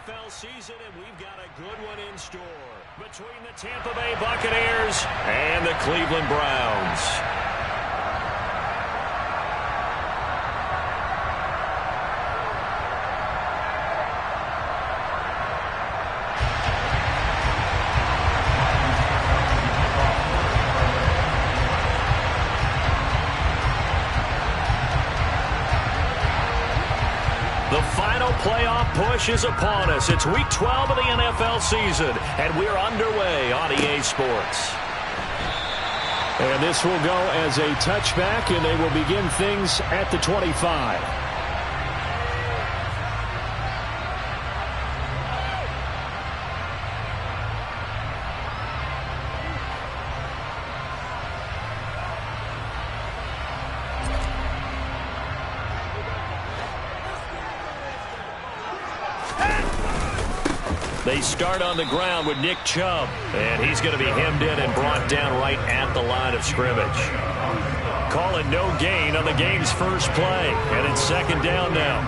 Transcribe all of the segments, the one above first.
NFL season, and we've got a good one in store between the Tampa Bay Buccaneers and the Cleveland Browns. The final playoff push is upon us. It's Week 12 of the NFL season, and we're underway on EA Sports. And this will go as a touchback, and they will begin things at the 25. They start on the ground with Nick Chubb, and he's going to be hemmed in and brought down right at the line of scrimmage. Calling no gain on the game's first play, and it's second down now.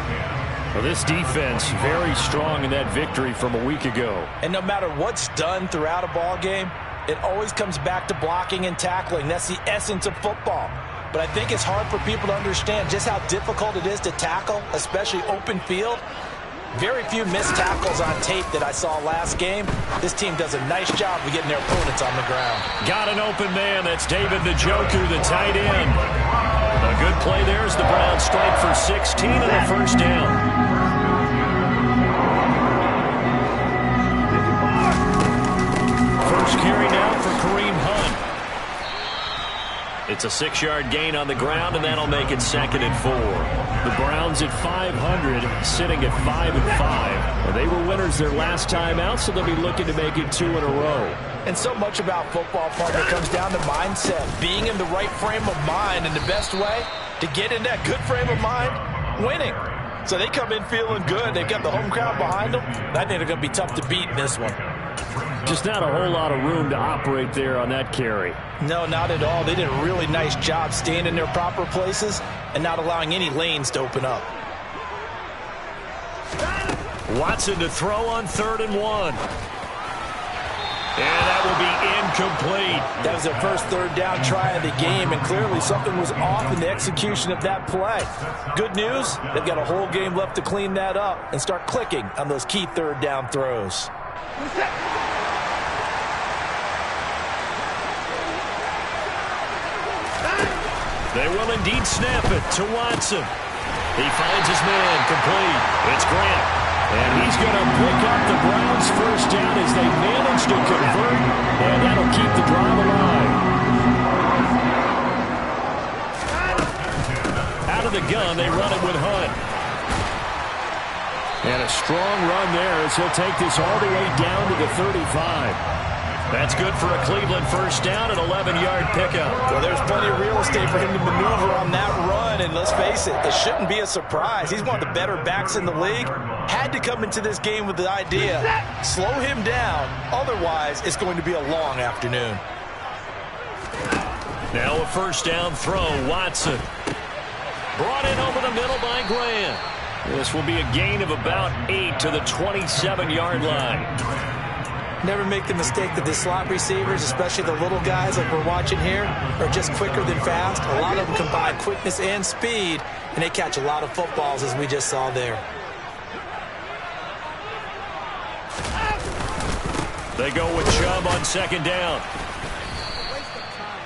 Well, this defense very strong in that victory from a week ago. And no matter what's done throughout a ball game, it always comes back to blocking and tackling. That's the essence of football. But I think it's hard for people to understand just how difficult it is to tackle, especially open field. Very few missed tackles on tape that I saw last game. This team does a nice job of getting their opponents on the ground. Got an open man. That's David Njoku, the tight end. A good play there as the Browns strike for 16 and a first down. First carry now for Kareem Hunt. It's a 6-yard gain on the ground, and that'll make it 2nd and 4. The Browns at 500, sitting at 5-5. They were winners their last time out, so they'll be looking to make it 2 in a row. And so much about football, partner, comes down to mindset. Being in the right frame of mind, and the best way to get in that good frame of mind, winning. So they come in feeling good. They've got the home crowd behind them. I think they're going to be tough to beat in this one. Just not a whole lot of room to operate there on that carry. No, not at all. They did a really nice job staying in their proper places and not allowing any lanes to open up. Watson to throw on 3rd and 1. And that will be incomplete. That was their first third down try of the game, and clearly something was off in the execution of that play. Good news, they've got a whole game left to clean that up and start clicking on those key third down throws. They will indeed snap it to Watson. He finds his man complete. It's Grant. And he's going to pick up the Browns' first down as they manage to convert. And that'll keep the drive alive. Out of the gun, they run it with Hunt. And a strong run there as he'll take this all the way down to the 35. That's good for a Cleveland first down, an 11-yard pickup. Well, there's plenty of real estate for him to maneuver on that run, and let's face it, it shouldn't be a surprise. He's one of the better backs in the league. Had to come into this game with the idea, slow him down, otherwise it's going to be a long afternoon. Now a first down throw, Watson. Brought in over the middle by Grant. This will be a gain of about 8 to the 27-yard line. Never make the mistake that the slot receivers, especially the little guys like we're watching here, are just quicker than fast. A lot of them combine quickness and speed, and they catch a lot of footballs, as we just saw there. They go with Chubb on 2nd down.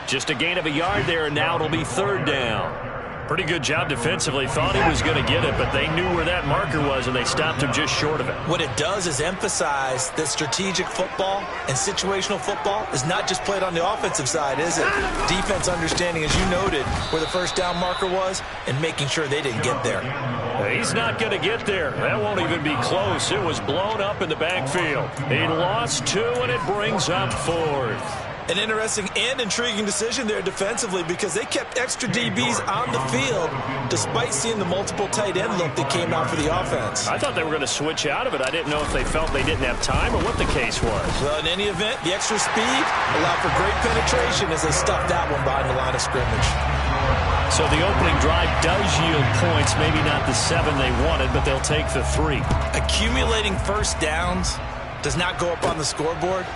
Just a gain of a yard there, and now it'll be 3rd down. Pretty good job defensively. Thought he was going to get it, but they knew where that marker was, and they stopped him just short of it. What it does is emphasize that strategic football and situational football is not just played on the offensive side, is it? Defense understanding, as you noted, where the first down marker was and making sure they didn't get there. He's not going to get there. That won't even be close. It was blown up in the backfield. He lost 2, and it brings up 4th. An interesting and intriguing decision there defensively because they kept extra DBs on the field despite seeing the multiple tight end look that came out for the offense. I thought they were going to switch out of it. I didn't know if they felt they didn't have time or what the case was. Well, in any event, the extra speed allowed for great penetration as they stuffed that one behind the line of scrimmage. So the opening drive does yield points, maybe not the 7 they wanted, but they'll take the 3. Accumulating first downs does not go up on the scoreboard,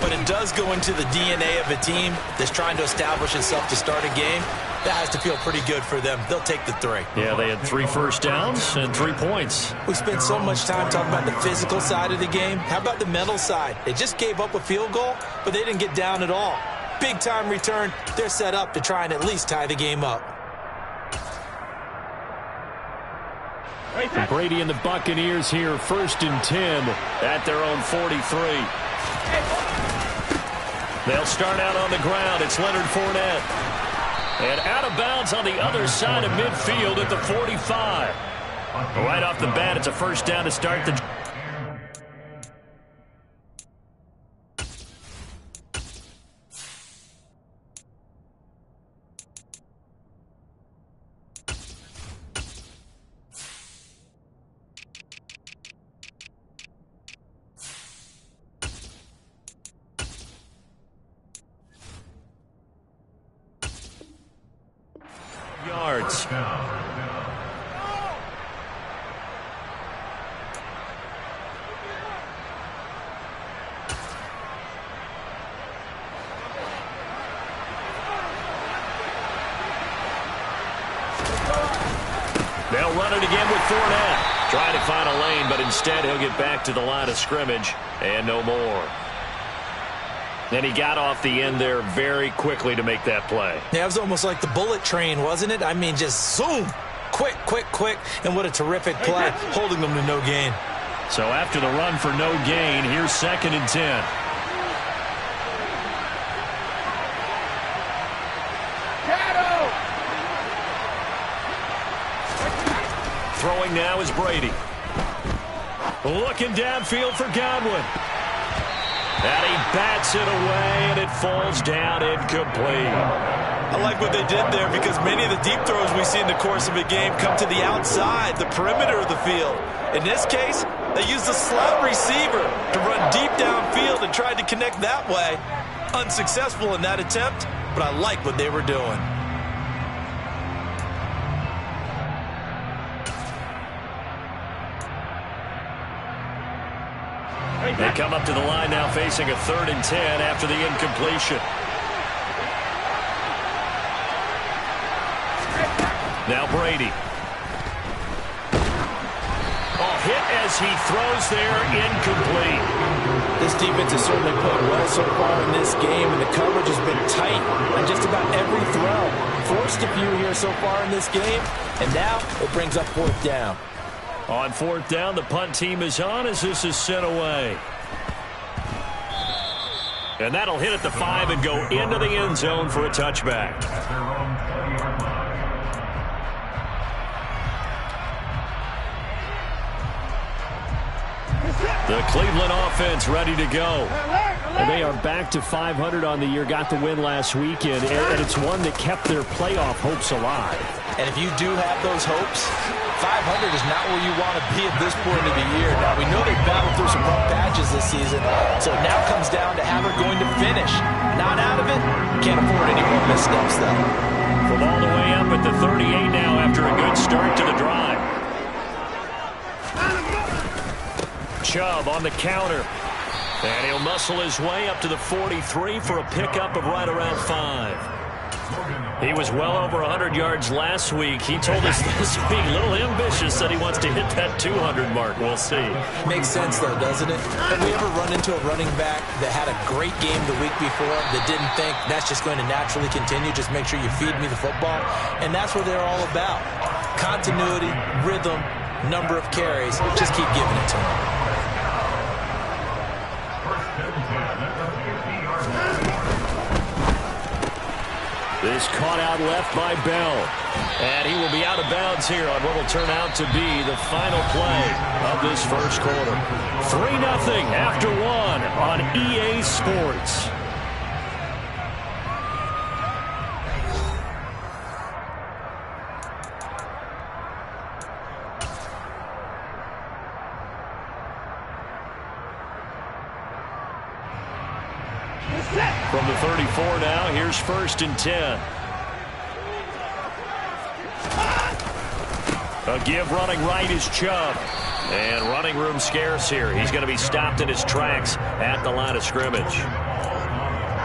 but it does go into the DNA of a team that's trying to establish itself to start a game. That has to feel pretty good for them. They'll take the 3. Yeah, they had 3 first downs and 3 points. We spent so much time talking about the physical side of the game. How about the mental side? They just gave up a field goal, but they didn't get down at all. Big time return. They're set up to try and at least tie the game up. And Brady and the Buccaneers here, 1st and 10 at their own 43. They'll start out on the ground. It's Leonard Fournette. And out of bounds on the other side of midfield at the 45. Right off the bat, it's a first down to start the... yards. They'll run it again with Fournette. Trying to find a lane, but instead he'll get back to the line of scrimmage and no more. And he got off the end there very quickly to make that play. Yeah, it was almost like the bullet train, wasn't it? I mean, just zoom. Quick, quick, quick. And what a terrific play, holding them to no gain. So after the run for no gain, here's 2nd and 10. Throwing now is Brady. Looking downfield for Godwin. And he bats it away, and it falls down incomplete. I like what they did there because many of the deep throws we see in the course of a game come to the outside, the perimeter of the field. In this case, they used the slot receiver to run deep downfield and tried to connect that way. Unsuccessful in that attempt, but I like what they were doing. They come up to the line now facing a 3rd and 10 after the incompletion. Now Brady. Oh, hit as he throws there, incomplete. This defense has certainly played well so far in this game, and the coverage has been tight on just about every throw. Forced a few here so far in this game, and now it brings up 4th down. On 4th down, the punt team is on as this is sent away. And that'll hit at the 5 and go into the end zone for a touchback. The Cleveland offense ready to go. And they are back to 500 on the year, got the win last weekend, and it's one that kept their playoff hopes alive. And if you do have those hopes, 500 is not where you want to be at this point of the year. Now, we know they've battled through some rough patches this season, so it now comes down to how they're going to finish. Not out of it, can't afford any more missteps, though. From all the way up at the 38 now after a good start to the drive. Chubb on the counter. And he'll muscle his way up to the 43 for a pickup of right around 5. He was well over 100 yards last week. He told us this week, a little ambitious, that he wants to hit that 200 mark. We'll see. Makes sense, though, doesn't it? Have we ever run into a running back that had a great game the week before that didn't think that's just going to naturally continue? Just make sure you feed me the football. And that's what they're all about. Continuity, rhythm, number of carries. Just keep giving it to them. This caught out left by Bell. And he will be out of bounds here on what will turn out to be the final play of this first quarter. 3-0 after 1 on EA Sports. From the 34 now, here's 1st and 10. A give running right is Chubb. And running room scarce here. He's going to be stopped in his tracks at the line of scrimmage.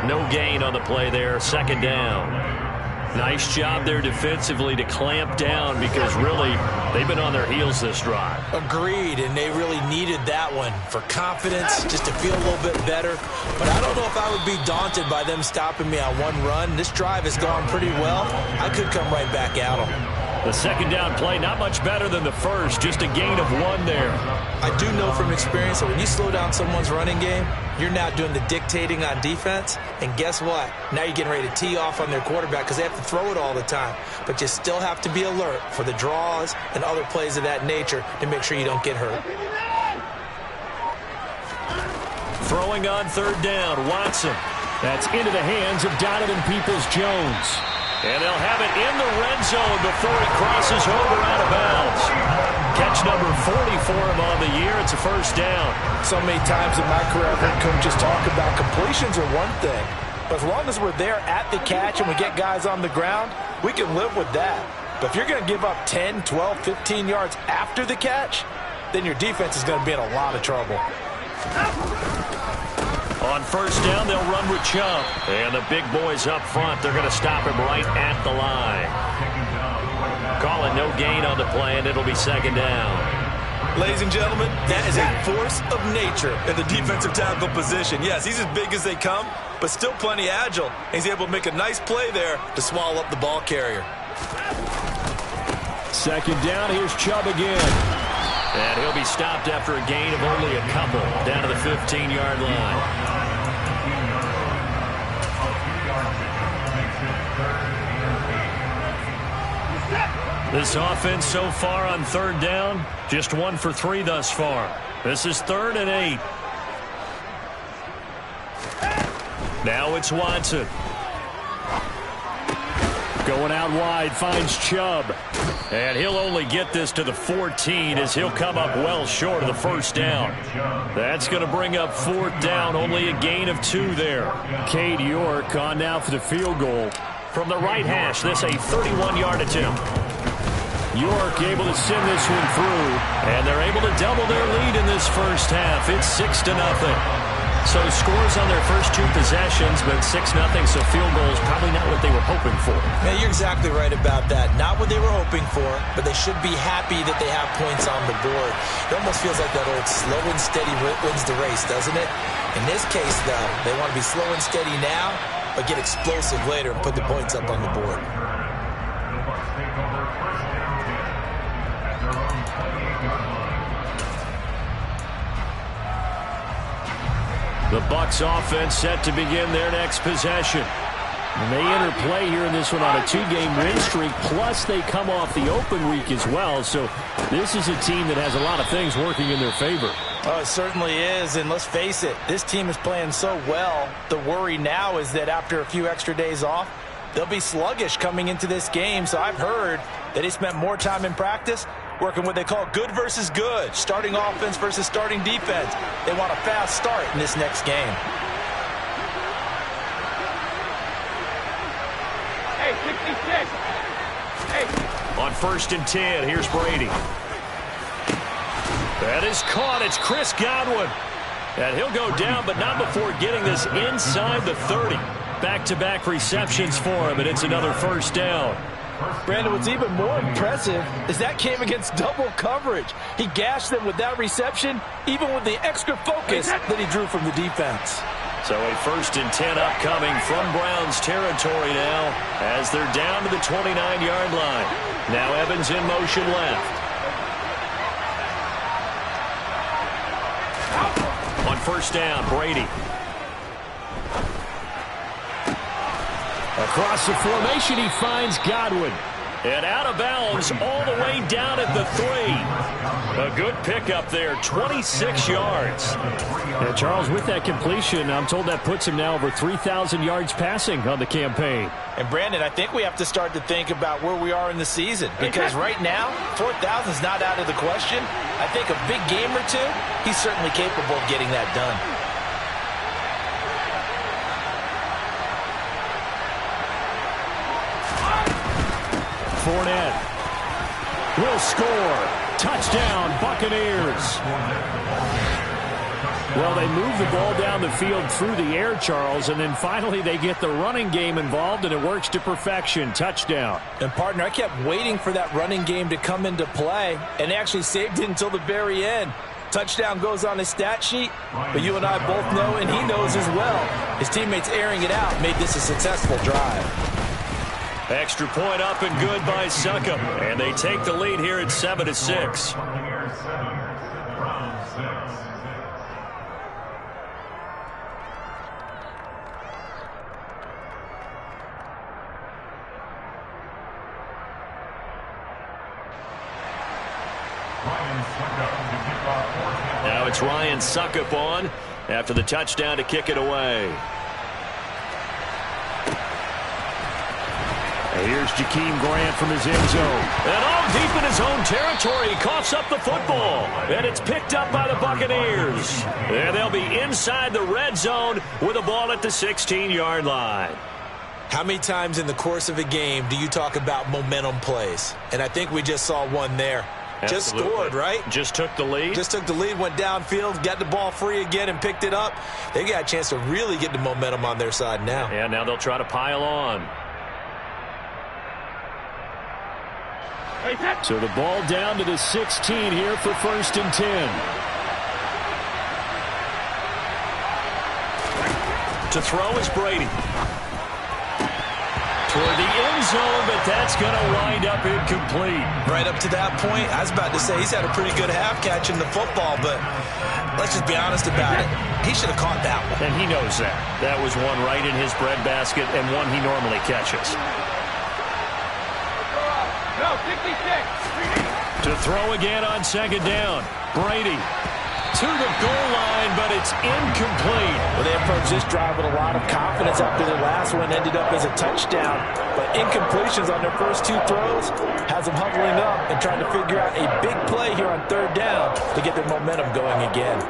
No gain on the play there. Second down. Nice job there defensively to clamp down because really they've been on their heels this drive. Agreed, and they really needed that one for confidence, just to feel a little bit better. But I don't know if I would be daunted by them stopping me on one run. This drive has gone pretty well. I could come right back at them. The second down play, not much better than the first, just a gain of 1 there. I do know from experience that when you slow down someone's running game, you're now doing the dictating on defense. And guess what? Now you're getting ready to tee off on their quarterback because they have to throw it all the time. But you still have to be alert for the draws and other plays of that nature to make sure you don't get hurt. Throwing on third down, Watson. That's into the hands of Donovan Peoples-Jones. And they'll have it in the red zone before he crosses over out of bounds. Catch number 40 for him on the year. It's a first down. So many times in my career, I've heard coaches talk about completions are one thing. But as long as we're there at the catch and we get guys on the ground, we can live with that. But if you're going to give up 10, 12, 15 yards after the catch, then your defense is going to be in a lot of trouble. On first down, they'll run with Chubb. And the big boys up front, they're going to stop him right at the line. Call it no gain on the play, and it'll be second down. Ladies and gentlemen, that is a force of nature in the defensive tackle position. Yes, he's as big as they come, but still plenty agile. He's able to make a nice play there to swallow up the ball carrier. Second down, here's Chubb again. And he'll be stopped after a gain of only a couple down to the 15-yard line. This offense so far on third down, just 1 for 3 thus far. This is 3rd and 8. Now it's Watson. Going out wide, finds Chubb. And he'll only get this to the 14 as he'll come up well short of the first down. That's going to bring up 4th down, only a gain of 2 there. Cade York on now for the field goal. From the right hash, this a 31-yard attempt. York able to send this one through, and they're able to double their lead in this first half. It's 6-0. So scores on their first 2 possessions, but 6-0, so field goals probably not what they were hoping for. Yeah, you're exactly right about that. Not what they were hoping for, but they should be happy that they have points on the board. It almost feels like that old slow and steady wins the race, doesn't it? In this case, though, they want to be slow and steady now, but get explosive later and put the points up on the board. The Bucs offense set to begin their next possession. And they enter play here in this one on a 2-game win streak, plus they come off the open week as well. So this is a team that has a lot of things working in their favor. Oh, it certainly is, and let's face it, this team is playing so well. The worry now is that after a few extra days off, they'll be sluggish coming into this game. So I've heard that they spent more time in practice working what they call good versus good, starting offense versus starting defense. They want a fast start in this next game. Hey, 66. Hey. On 1st and 10, here's Brady. That is caught. It's Chris Godwin. And he'll go down, but not before getting this inside the 30. Back-to-back receptions for him, and it's another first down. Brandon, what's even more impressive is that came against double coverage. He gashed them with that reception, even with the extra focus that he drew from the defense. So a 1st and 10 upcoming from Browns territory now as they're down to the 29-yard line. Now Evans in motion left. On first down, Brady. Across the formation, he finds Godwin. And out of bounds all the way down at the 3. A good pickup there, 26 yards. And Charles, with that completion, I'm told that puts him now over 3,000 yards passing on the campaign. And Brandon, I think we have to start to think about where we are in the season. Because right now, 4,000 is not out of the question. I think a big game or 2, he's certainly capable of getting that done. Fournette. will score. Touchdown, Buccaneers. Well, they move the ball down the field through the air, Charles, and then finally they get the running game involved, and it works to perfection. Touchdown. And, partner, I kept waiting for that running game to come into play, and actually saved it until the very end. Touchdown goes on his stat sheet, but you and I both know, and he knows as well, his teammates airing it out made this a successful drive. Extra point up and good by Succop, and they take the lead here at 7-6. Now it's Ryan Succop on after the touchdown to kick it away. And here's Jakeem Grant from his end zone. And all deep in his own territory, he coughs up the football. And it's picked up by the Buccaneers. And they'll be inside the red zone with the ball at the 16-yard line. How many times in the course of a game do you talk about momentum plays? And I think we just saw one there. Absolutely. Just scored, right? Just took the lead. Just took the lead, went downfield, got the ball free again, and picked it up. They got a chance to really get the momentum on their side now. And now they'll try to pile on. So the ball down to the 16 here for 1st and 10. To throw is Brady. Toward the end zone, but that's going to wind up incomplete. Right up to that point, I was about to say he's had a pretty good half catching the football, but let's just be honest about it. He should have caught that one. And he knows that. That was one right in his breadbasket and one he normally catches. No, 66. To throw again on 2nd down. Brady to the goal line, but it's incomplete. Well, they approached this drive with a lot of confidence after the last one ended up as a touchdown. But incompletions on their first 2 throws has them huddling up and trying to figure out a big play here on 3rd down to get their momentum going again.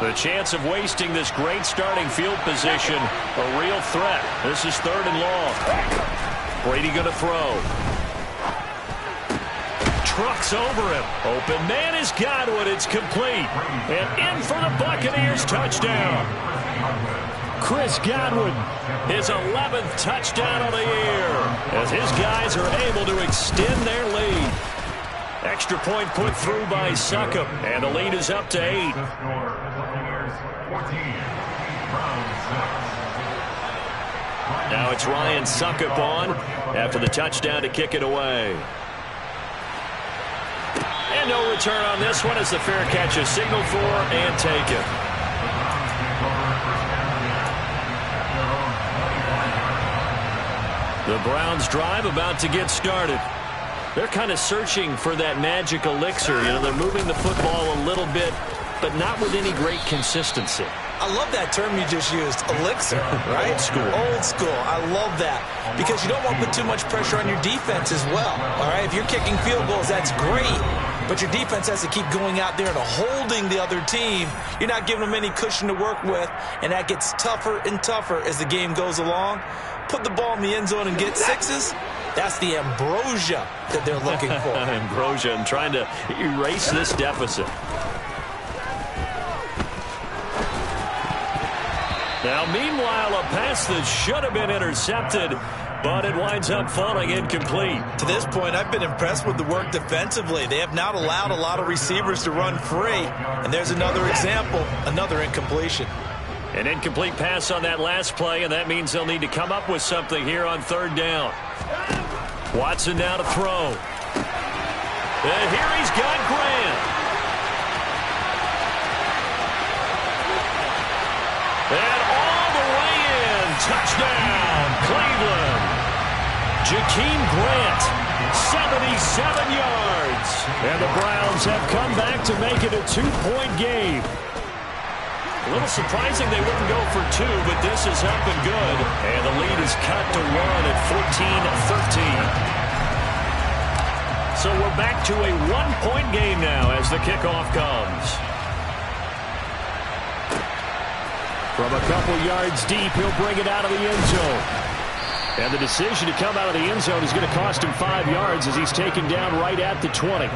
The chance of wasting this great starting field position, a real threat. This is 3rd and long. Brady going to throw. Trucks over him. Open man is Godwin. It's complete. And in for the Buccaneers touchdown. Chris Godwin. His 11th touchdown of the year as his guys are able to extend their lead. Extra point put through by Succop, and the lead is up to 8. Now it's Ryan Succop on after the touchdown to kick it away. And no return on this one as the fair catch is signaled for and taken. The Browns drive about to get started. They're kind of searching for that magic elixir. You know, they're moving the football a little bit, but not with any great consistency. I love that term you just used, elixir, right? Old school. Old school. I love that because you don't want to put too much pressure on your defense as well, all right? If you're kicking field goals, that's great, but your defense has to keep going out there and holding the other team. You're not giving them any cushion to work with, and that gets tougher and tougher as the game goes along. Put the ball in the end zone and get 6s. That's the ambrosia that they're looking for. Ambrosia and trying to erase this deficit. Now, meanwhile, a pass that should have been intercepted, but it winds up falling incomplete. To this point, I've been impressed with the work defensively. They have not allowed a lot of receivers to run free. And there's another example, another incompletion. An incomplete pass on that last play, and that means they'll need to come up with something here on 3rd down. Watson now to throw. And here he's got Grant. And all the way in. Touchdown, Cleveland. Jakeem Grant, 77 yards. And the Browns have come back to make it a 2-point game. A little surprising they wouldn't go for 2, but this is up and good. And the lead is cut to 1 at 14-13. So we're back to a one-point game now as the kickoff comes. From a couple yards deep, he'll bring it out of the end zone. And the decision to come out of the end zone is going to cost him 5 yards as he's taken down right at the 20.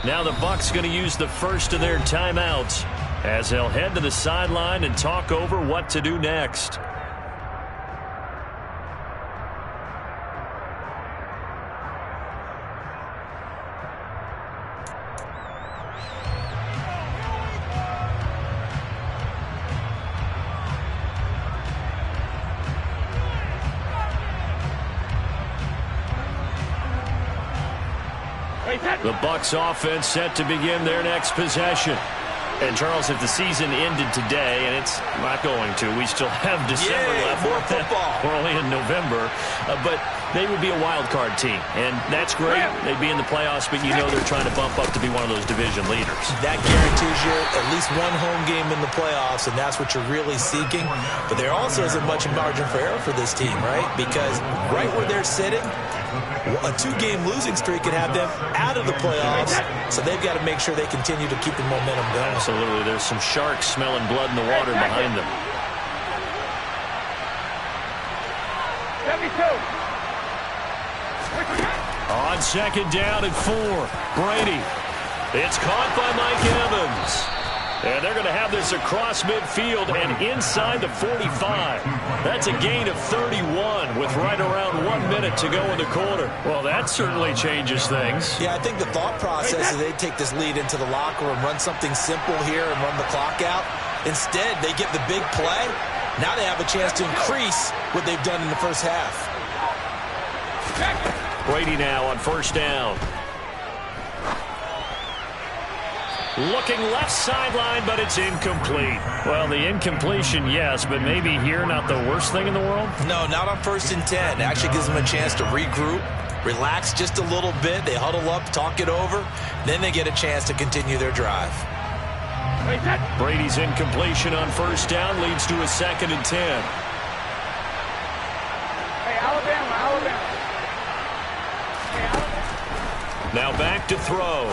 Now the Bucs going to use the first of their timeouts as they'll head to the sideline and talk over what to do next. The Bucs offense set to begin their next possession. And, Charles, if the season ended today, and it's not going to, we still have December left. More football. We're only in November. But they would be a wild card team. And that's great. They'd be in the playoffs, but you know they're trying to bump up to be one of those division leaders. That guarantees you at least one home game in the playoffs, and that's what you're really seeking. But there also isn't much margin for error for this team, right? Because right where they're sitting, a 2-game losing streak could have them out of the playoffs, so they've got to make sure they continue to keep the momentum going. Absolutely. There's some sharks smelling blood in the water behind them. 72. On second down and 4, Brady. It's caught by Mike Evans. And they're going to have this across midfield and inside the 45. That's a gain of 31 with right around 1 minute to go in the quarter. Well, that certainly changes things. Yeah, I think the thought process is they take this lead into the locker room, run something simple here and run the clock out. Instead, they get the big play. Now they have a chance to increase what they've done in the first half. Brady now on first down. Looking left sideline, but it's incomplete. Well, the incompletion, yes, but maybe here not the worst thing in the world? No, not on 1st and 10. It actually gives them a chance to regroup, relax just a little bit. They huddle up, talk it over. Then they get a chance to continue their drive. Brady's incompletion on first down leads to a 2nd and 10. Hey, Alabama. Now back to throw.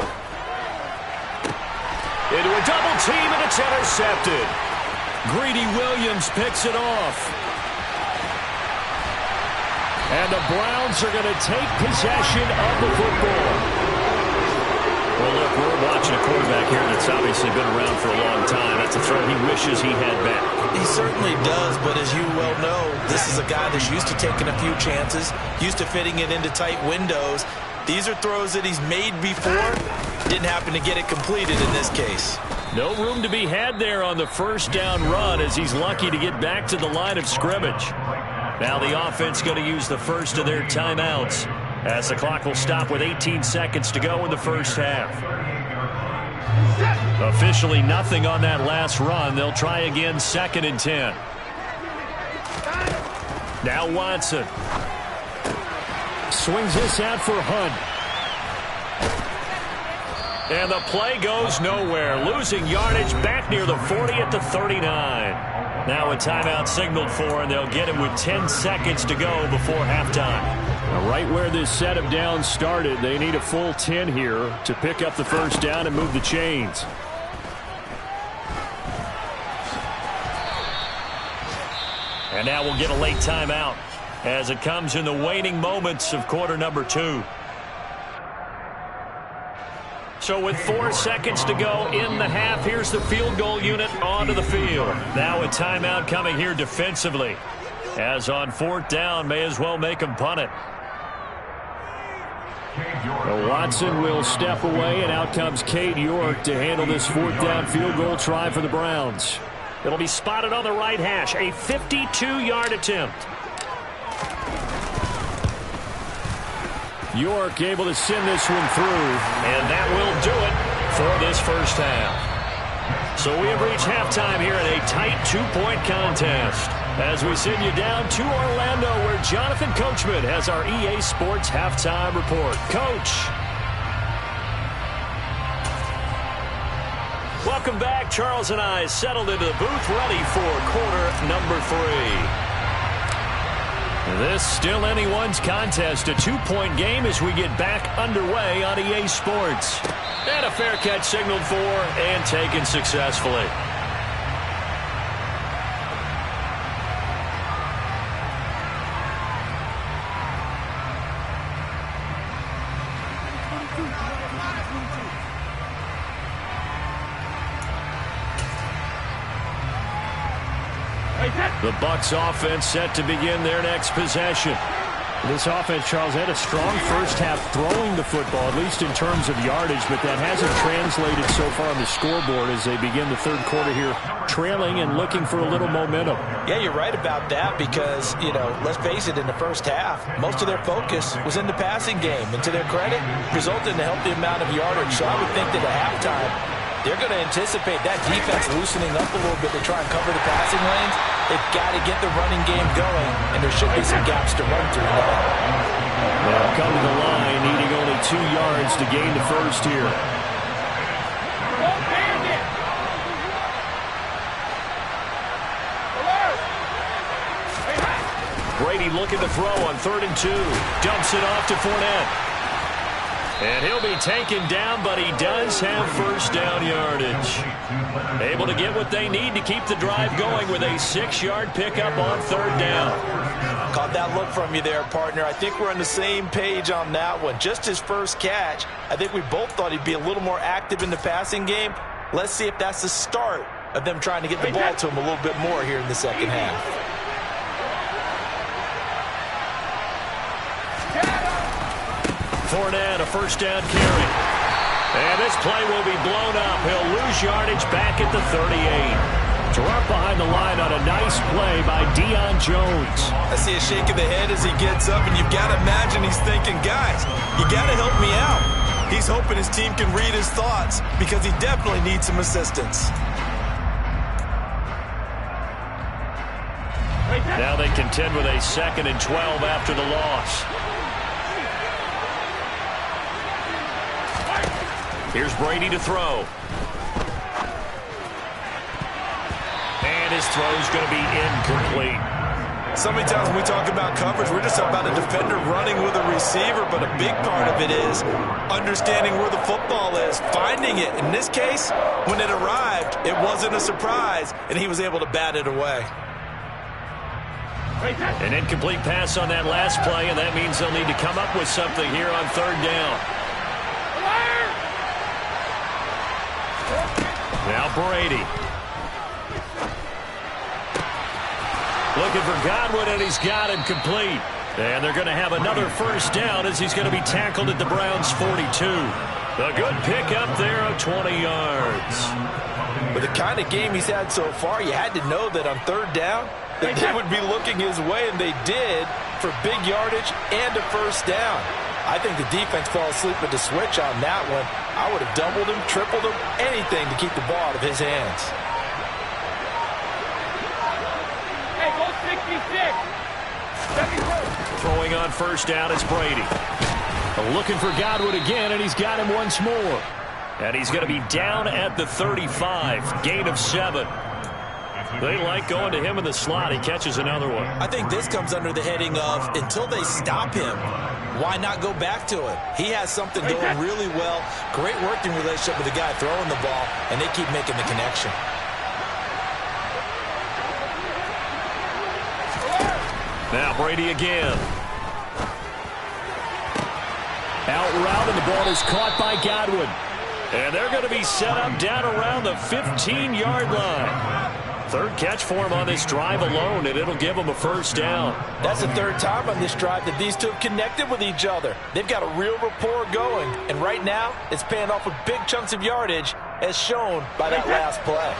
Into a double team, and it's intercepted. Greedy Williams picks it off. And the Browns are going to take possession of the football. Well, look, we're watching a quarterback here that's obviously been around for a long time. That's a throw he wishes he had back. He certainly does, but as you well know, this is a guy that's used to taking a few chances, used to fitting it into tight windows. These are throws that he's made before. Didn't happen to get it completed in this case. No room to be had there on the first down run as he's lucky to get back to the line of scrimmage. Now the offense going to use the first of their timeouts as the clock will stop with 18 seconds to go in the first half. Officially nothing on that last run. They'll try again 2nd and 10. Now Watson. Swings this out for Hunt. And the play goes nowhere. Losing yardage back near the 40 at the 39. Now a timeout signaled for, and they'll get him with 10 seconds to go before halftime. Now, right where this set of downs started, they need a full 10 here to pick up the first down and move the chains. And now we'll get a late timeout as it comes in the waning moments of quarter number 2. So with 4 seconds to go in the half, here's the field goal unit onto the field. Now a timeout coming here defensively. As on 4th down, may as well make him punt it. Well, Watson will step away, and out comes Cade York to handle this 4th down field goal try for the Browns. It'll be spotted on the right hash. A 52-yard attempt. York able to send this one through, and that will do it for this first half. So we have reached halftime here in a tight 2-point contest as we send you down to Orlando, where Jonathan Coachman has our EA Sports halftime report. Coach. Welcome back. Charles and I settled into the booth, ready for quarter number 3. This still anyone's contest, a 2-point game as we get back underway on EA Sports. And a fair catch signaled for and taken successfully. The Bucs offense set to begin their next possession. This offense, Charles, had a strong first half throwing the football, at least in terms of yardage, but that hasn't translated so far on the scoreboard as they begin the third quarter here, trailing and looking for a little momentum. Yeah, you're right about that because, let's face it, in the first half, most of their focus was in the passing game. And to their credit, resulted in a healthy amount of yardage. So I would think that at halftime, they're going to anticipate that defense loosening up a little bit to try and cover the passing lanes. They've got to get the running game going, and there should be some gaps to run through now. They'll come to the line, needing only 2 yards to gain the first here. Brady looking to throw on 3rd and 2. Dumps it off to Fournette. And he'll be taken down, but he does have first down yardage. Able to get what they need to keep the drive going with a 6-yard pickup on 3rd down. Caught that look from you there, partner. I think we're on the same page on that one. Just his first catch, I think we both thought he'd be a little more active in the passing game. Let's see if that's the start of them trying to get the ball to him a little bit more here in the second half. Fournette, a first down carry. And this play will be blown up. He'll lose yardage back at the 38. Drop behind the line on a nice play by Deion Jones. I see a shake of the head as he gets up, and you've got to imagine he's thinking, guys, you got to help me out. He's hoping his team can read his thoughts because he definitely needs some assistance. Now they contend with a 2nd and 12 after the loss. Here's Brady to throw. And his throw's going to be incomplete. So many times when we talk about coverage, we're just talking about a defender running with a receiver, but a big part of it is understanding where the football is, finding it. In this case, when it arrived, it wasn't a surprise, and he was able to bat it away. An incomplete pass on that last play, and that means they'll need to come up with something here on 3rd down. Now Brady. Looking for Godwin, and he's got him complete. And they're going to have another first down as he's going to be tackled at the Browns' 42. A good pickup there of 20 yards. With the kind of game he's had so far, you had to know that on 3rd down, that they would be looking his way, and they did, for big yardage and a first down. I think the defense fell asleep with the switch on that one. I would have doubled him, tripled him, anything to keep the ball out of his hands. Hey, go 66. Throwing on first down is Brady. Looking for Godwin again, and he's got him once more. And he's going to be down at the 35. Gain of 7. They like going to him in the slot. He catches another one. I think this comes under the heading of until they stop him, why not go back to it? He has something going really well. Great working relationship with the guy throwing the ball, and they keep making the connection. Now Brady again. Out route, and the ball is caught by Godwin. And they're going to be set up down around the 15-yard line. 3rd catch for him on this drive alone, and it'll give him a first down. That's the 3rd time on this drive that these two have connected with each other. They've got a real rapport going, and right now it's paying off with big chunks of yardage, as shown by that last play.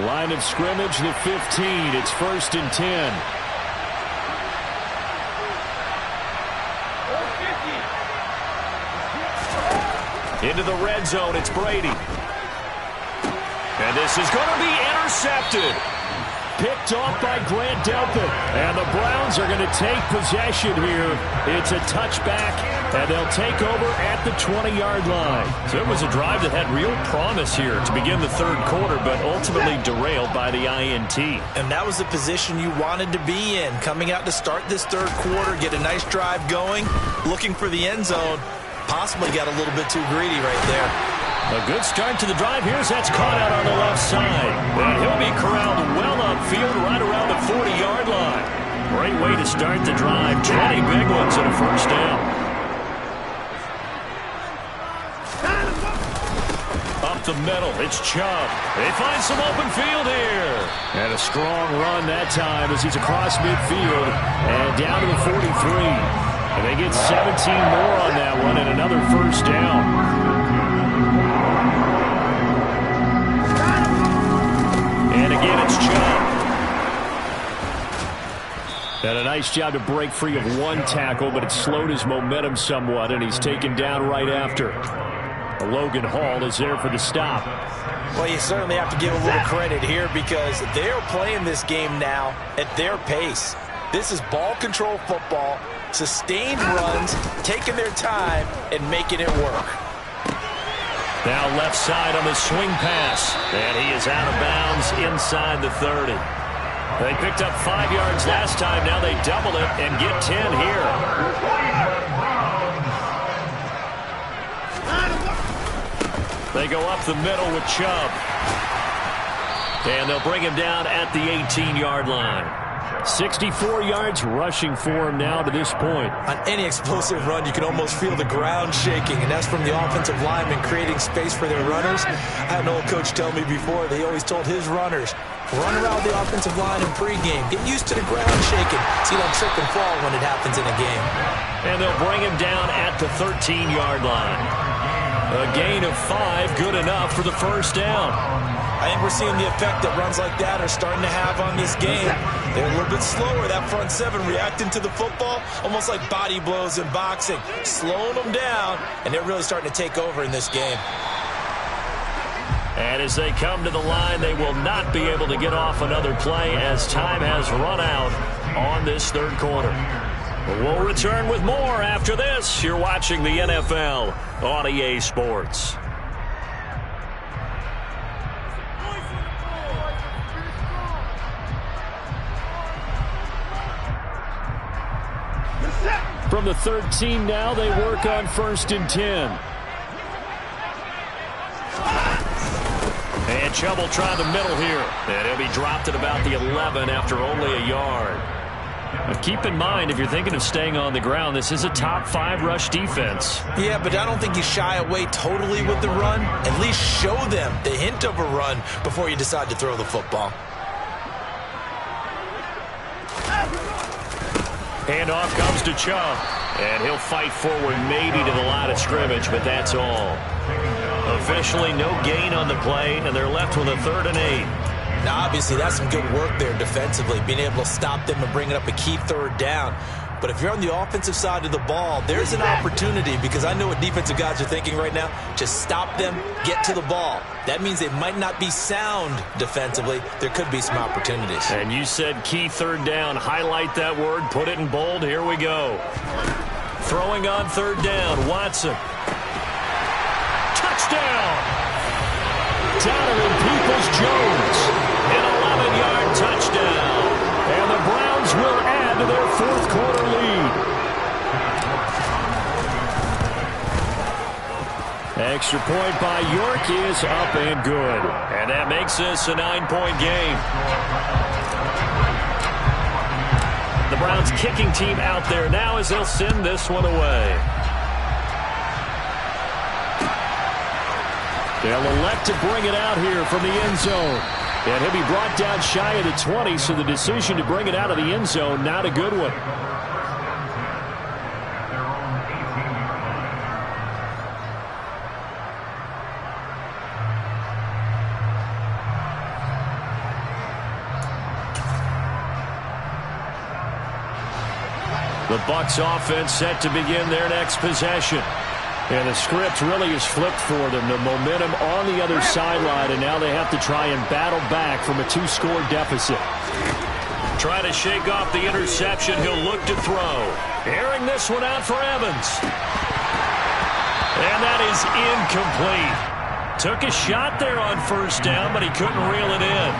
Line of scrimmage, the 15. It's 1st and 10. Into the red zone, it's Brady. And this is going to be intercepted. Picked off by Grant Delpit. And the Browns are going to take possession here. It's a touchback, and they'll take over at the 20-yard line. So it was a drive that had real promise here to begin the third quarter, but ultimately derailed by the INT. And that was the position you wanted to be in. Coming out to start this third quarter, get a nice drive going, looking for the end zone. Possibly got a little bit too greedy right there. A good start to the drive. Here's that's caught out on the left side. And he'll be corralled well upfield right around the 40-yard line. Great way to start the drive. 20 big ones and a first down. Up the middle, it's Chubb. They find some open field here. And a strong run that time as he's across midfield and down to the 43. And they get 17 more on that one and another first down. And again, it's Chubb. And a nice job to break free of one tackle, but it slowed his momentum somewhat, and he's taken down right after. Logan Hall is there for the stop. Well, you certainly have to give a little credit here because they're playing this game now at their pace. This is ball control football, sustained runs, taking their time, and making it work. Now left side on the swing pass. And he is out of bounds inside the 30. They picked up 5 yards last time. Now they double it and get 10 here. They go up the middle with Chubb. And they'll bring him down at the 18-yard line. 64 yards rushing for him now to this point. On any explosive run, you can almost feel the ground shaking, and that's from the offensive linemen creating space for their runners. I had an old coach tell me before, they always told his runners, run around the offensive line in pregame. Get used to the ground shaking so you don't trip and fall when it happens in a game. And they'll bring him down at the 13-yard line. A gain of 5, good enough for the first down. I think we're seeing the effect that runs like that are starting to have on this game. They're a little bit slower, that front seven, reacting to the football, almost like body blows in boxing, slowing them down, and they're really starting to take over in this game. And as they come to the line, they will not be able to get off another play as time has run out on this third quarter. We'll return with more after this. You're watching the NFL on EA Sports. From the 13 now, they work on 1st and 10. And Chubb will try the middle here. And he'll be dropped at about the 11 after only a yard. But keep in mind, if you're thinking of staying on the ground, this is a top 5 rush defense. Yeah, but I don't think you shy away totally with the run. At least show them the hint of a run before you decide to throw the football. Handoff comes to Chubb. And he'll fight forward maybe to the line of scrimmage, but that's all. Officially no gain on the play, and they're left with a 3rd and 8. Now, obviously, that's some good work there defensively, being able to stop them and bring it up a key 3rd down. But if you're on the offensive side of the ball, there's an opportunity, because I know what defensive guys are thinking right now. Just stop them, get to the ball. That means they might not be sound defensively. There could be some opportunities. And you said key 3rd down. Highlight that word, put it in bold. Here we go. Throwing on 3rd down, Watson. Touchdown! Donovan Peoples-Jones. An 11-yard touchdown. And the Browns will add to their 4th quarter lead. Extra point by York is up and good. And that makes this a 9-point game. The Browns kicking team out there now as they'll send this one away. They'll elect to bring it out here from the end zone. And he'll be brought down shy of the 20, so the decision to bring it out of the end zone, not a good one. The Bucs offense set to begin their next possession. And the script really is flipped for them. The momentum on the other sideline, and now they have to try and battle back from a 2-score deficit. Try to shake off the interception. He'll look to throw. Airing this one out for Evans. And that is incomplete. Took a shot there on first down, but he couldn't reel it in.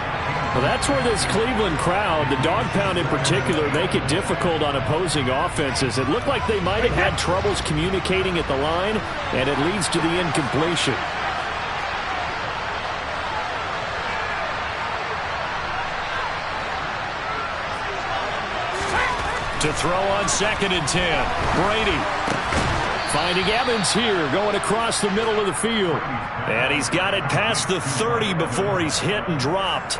Well, that's where this Cleveland crowd, the dog pound in particular, make it difficult on opposing offenses. It looked like they might have had troubles communicating at the line, and it leads to the incompletion. To throw on 2nd and 10. Brady. Finding Evans here, going across the middle of the field. And he's got it past the 30 before he's hit and dropped.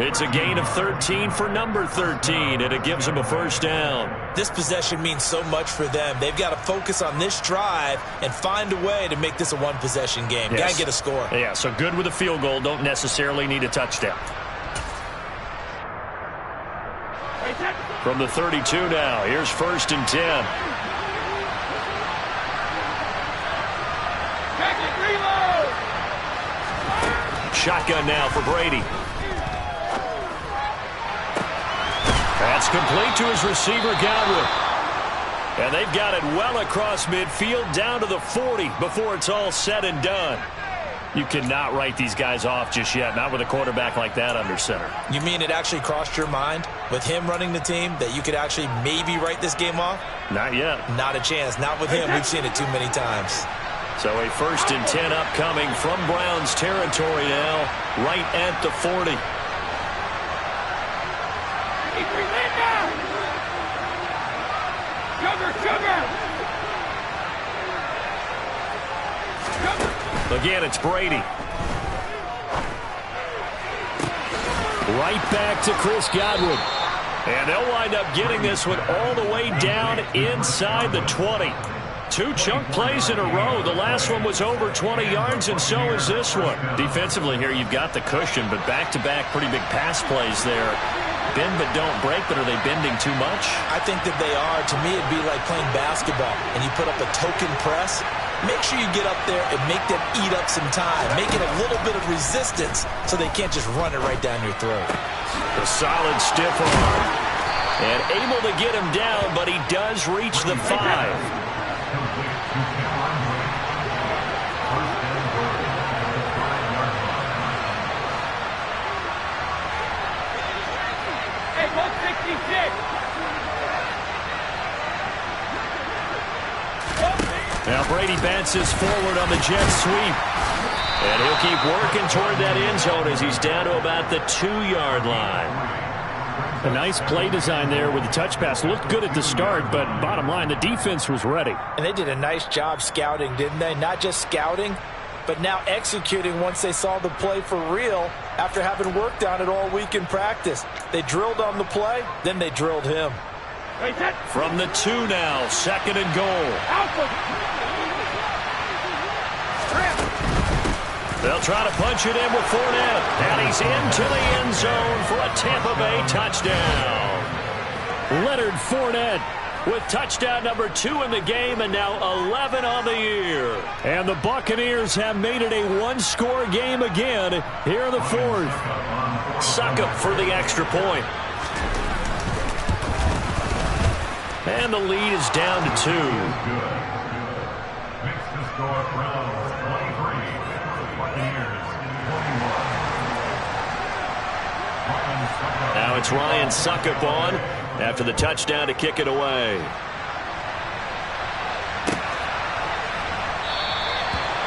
It's a gain of 13 for number 13, and it gives him a first down. This possession means so much for them. They've got to focus on this drive and find a way to make this a one-possession game. Yes. Got to get a score. Yeah, so good with a field goal. Don't necessarily need a touchdown. From the 32 now, here's 1st and 10. Shotgun now for Brady. That's complete to his receiver, Godwin. And they've got it well across midfield down to the 40 before it's all said and done. You cannot write these guys off just yet, not with a quarterback like that under center. You mean it actually crossed your mind with him running the team that you could actually maybe write this game off? Not yet. Not a chance. Not with him. We've seen it too many times. So a 1st and 10 upcoming from Browns territory now, right at the 40. Again, it's Brady. Right back to Chris Godwin. And they'll wind up getting this one all the way down inside the 20. 2 chunk plays in a row. The last one was over 20 yards, and so is this one. Defensively here, you've got the cushion, but back-to-back pretty big pass plays there. Bend but don't break, but are they bending too much? I think that they are. To me, it'd be like playing basketball, and you put up a token press. Make sure you get up there and make them eat up some time. Make it a little bit of resistance so they can't just run it right down your throat. The solid stiff arm. And able to get him down, but he does reach the 5. Now Brady bounces forward on the jet sweep. And he'll keep working toward that end zone as he's down to about the 2-yard line. A nice play design there with the touch pass. Looked good at the start, but bottom line, the defense was ready. And they did a nice job scouting, didn't they? Not just scouting, but now executing once they saw the play for real after having worked on it all week in practice. They drilled on the play, then they drilled him. From the 2 now, 2nd and goal. They'll try to punch it in with Fournette. And he's into the end zone for a Tampa Bay touchdown. Leonard Fournette with touchdown number 2 in the game and now 11 on the year. And the Buccaneers have made it a 1-score game again here in the 4th. Succop for the extra point. And the lead is down to 2. Now it's Ryan Succop on after the touchdown to kick it away.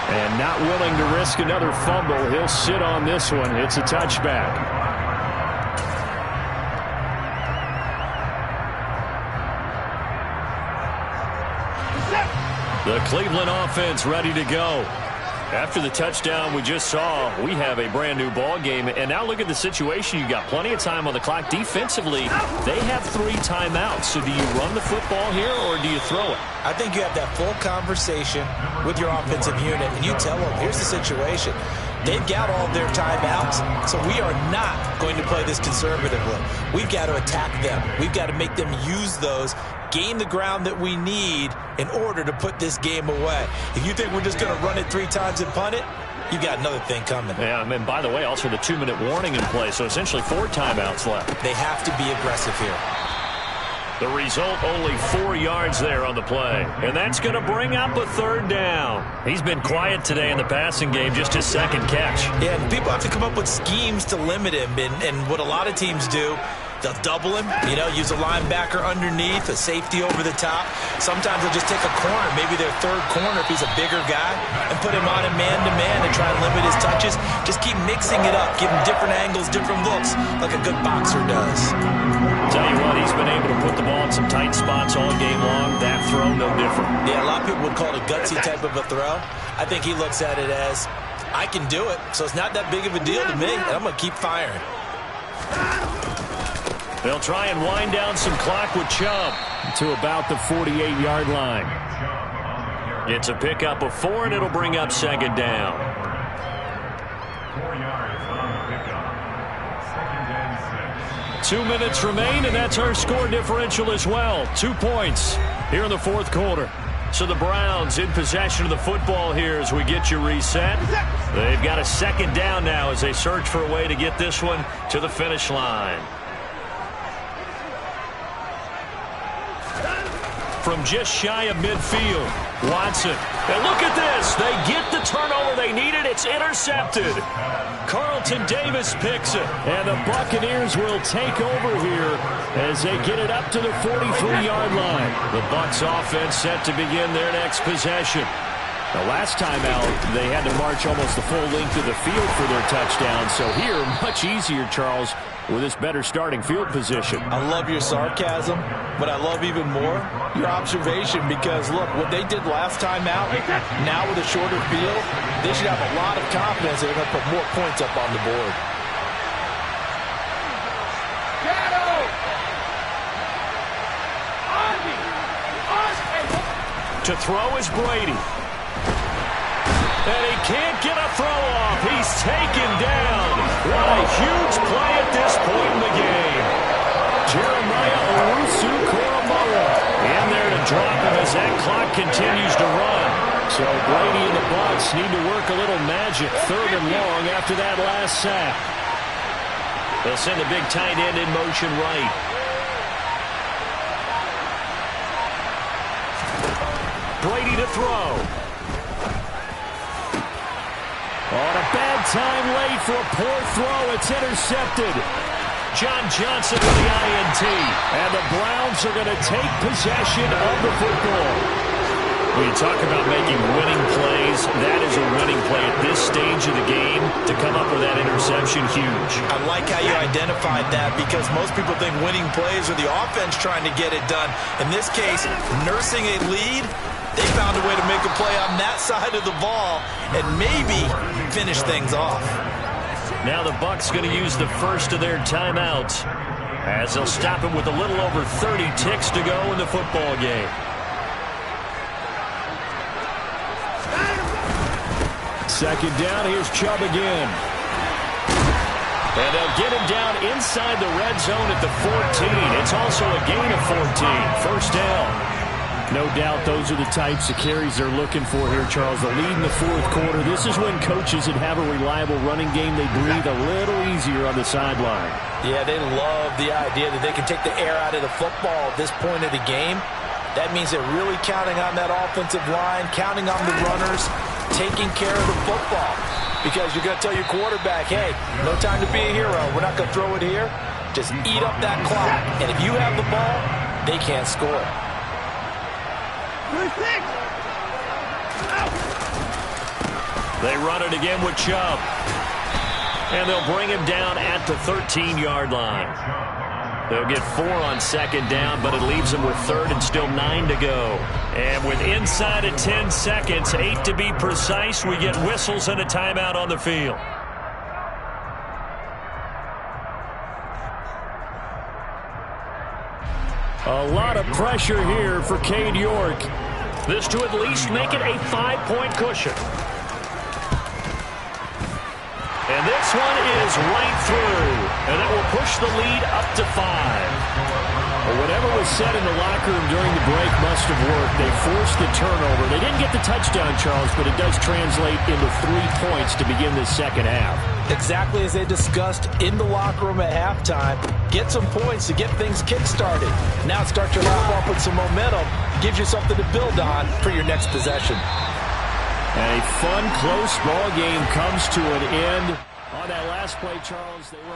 And not willing to risk another fumble. He'll sit on this one. It's a touchback. The Cleveland offense ready to go. After the touchdown we just saw, we have a brand new ball game. And now look at the situation. You've got plenty of time on the clock. Defensively, they have 3 timeouts. So do you run the football here or do you throw it? I think you have that full conversation with your offensive unit, and you tell them, here's the situation. They've got all their timeouts, so we are not going to play this conservatively. We've got to attack them. We've got to make them use those, gain the ground that we need in order to put this game away. If you think we're just going to run it 3 times and punt it, you've got another thing coming. Yeah, and by the way, also the 2-minute warning in play, so essentially 4 timeouts left. They have to be aggressive here. The result, only 4 yards there on the play. And that's going to bring up a 3rd down. He's been quiet today in the passing game, just his 2nd catch. Yeah, and people have to come up with schemes to limit him. And what a lot of teams do, they'll double him, use a linebacker underneath, a safety over the top. Sometimes they'll just take a corner, maybe their 3rd corner if he's a bigger guy, and put him on a man-to-man and try and limit his touches. Just keep mixing it up, give him different angles, different looks, like a good boxer does. Tell you what, he's been able to put the ball in some tight spots all game long. That throw, no different. Yeah, a lot of people would call it a gutsy type of a throw. I think he looks at it as, I can do it, so it's not that big of a deal to me, and I'm going to keep firing. They'll try and wind down some clock with Chubb to about the 48-yard line. It's a pickup of 4, and it'll bring up 2nd down. 4 yards on the pickup. 2nd and 6. 2 minutes remain, and that's our score differential as well. 2 points here in the 4th quarter. So the Browns in possession of the football here as we get you reset. They've got a 2nd down now as they search for a way to get this one to the finish line. From just shy of midfield, Watson. And look at this. They get the turnover they needed. It's intercepted. Carlton Davis picks it. And the Buccaneers will take over here as they get it up to the 43-yard line. The Bucs offense set to begin their next possession. The last time out, they had to march almost the full length of the field for their touchdown. So here, much easier, Charles, with this better starting field position. I love your sarcasm, but I love even more your observation because, look, what they did last time out, now with a shorter field, they should have a lot of confidence that they're going to put more points up on the board. To throw is Brady. And he can't get a throw off. He's taken down. What a huge play at this point in the game. Jeremiah Owusu-Koramoah in there to drop him as that clock continues to run. So Brady and the Bucs need to work a little magic 3rd and long after that last sack. They'll send a big tight end in motion right. Brady to throw. On a bad time late for a poor throw. It's intercepted. John Johnson with the INT. And the Browns are going to take possession of the football. When you talk about making winning plays, that is a winning play at this stage of the game. To come up with that interception, huge. I like how you identified that because most people think winning plays are the offense trying to get it done. In this case, nursing a lead, they found a way to make a play on that side of the ball and maybe finish things off. Now the Bucs going to use the first of their timeouts as they'll stop it with a little over 30 ticks to go in the football game. Second down, here's Chubb again. And they'll get him down inside the red zone at the 14. It's also a gain of 14. First down. No doubt those are the types of carries they're looking for here, Charles. The lead in the 4th quarter. This is when coaches that have a reliable running game, they breathe a little easier on the sideline. Yeah, they love the idea that they can take the air out of the football at this point of the game. That means they're really counting on that offensive line, counting on the runners, taking care of the football. Because you're going to tell your quarterback, hey, no time to be a hero. We're not going to throw it here. Just eat up that clock. And if you have the ball, they can't score. They run it again with Chubb. And they'll bring him down at the 13-yard line. They'll get 4 on 2nd down, but it leaves them with 3rd and still 9 to go. And with inside of 10 seconds, 8 to be precise, we get whistles and a timeout on the field. A lot of pressure here for Cade York. This to at least make it a 5-point cushion. And this one is right through. And that will push the lead up to 5. Well, whatever was said in the locker room during the break must have worked. They forced the turnover. They didn't get the touchdown, Charles, but it does translate into 3 points to begin this second half. Exactly as they discussed in the locker room at halftime. Get some points to get things kick-started. Now start your lap off with some momentum. Gives you something to build on for your next possession. And a fun, close ball game comes to an end. On that last play, Charles, they were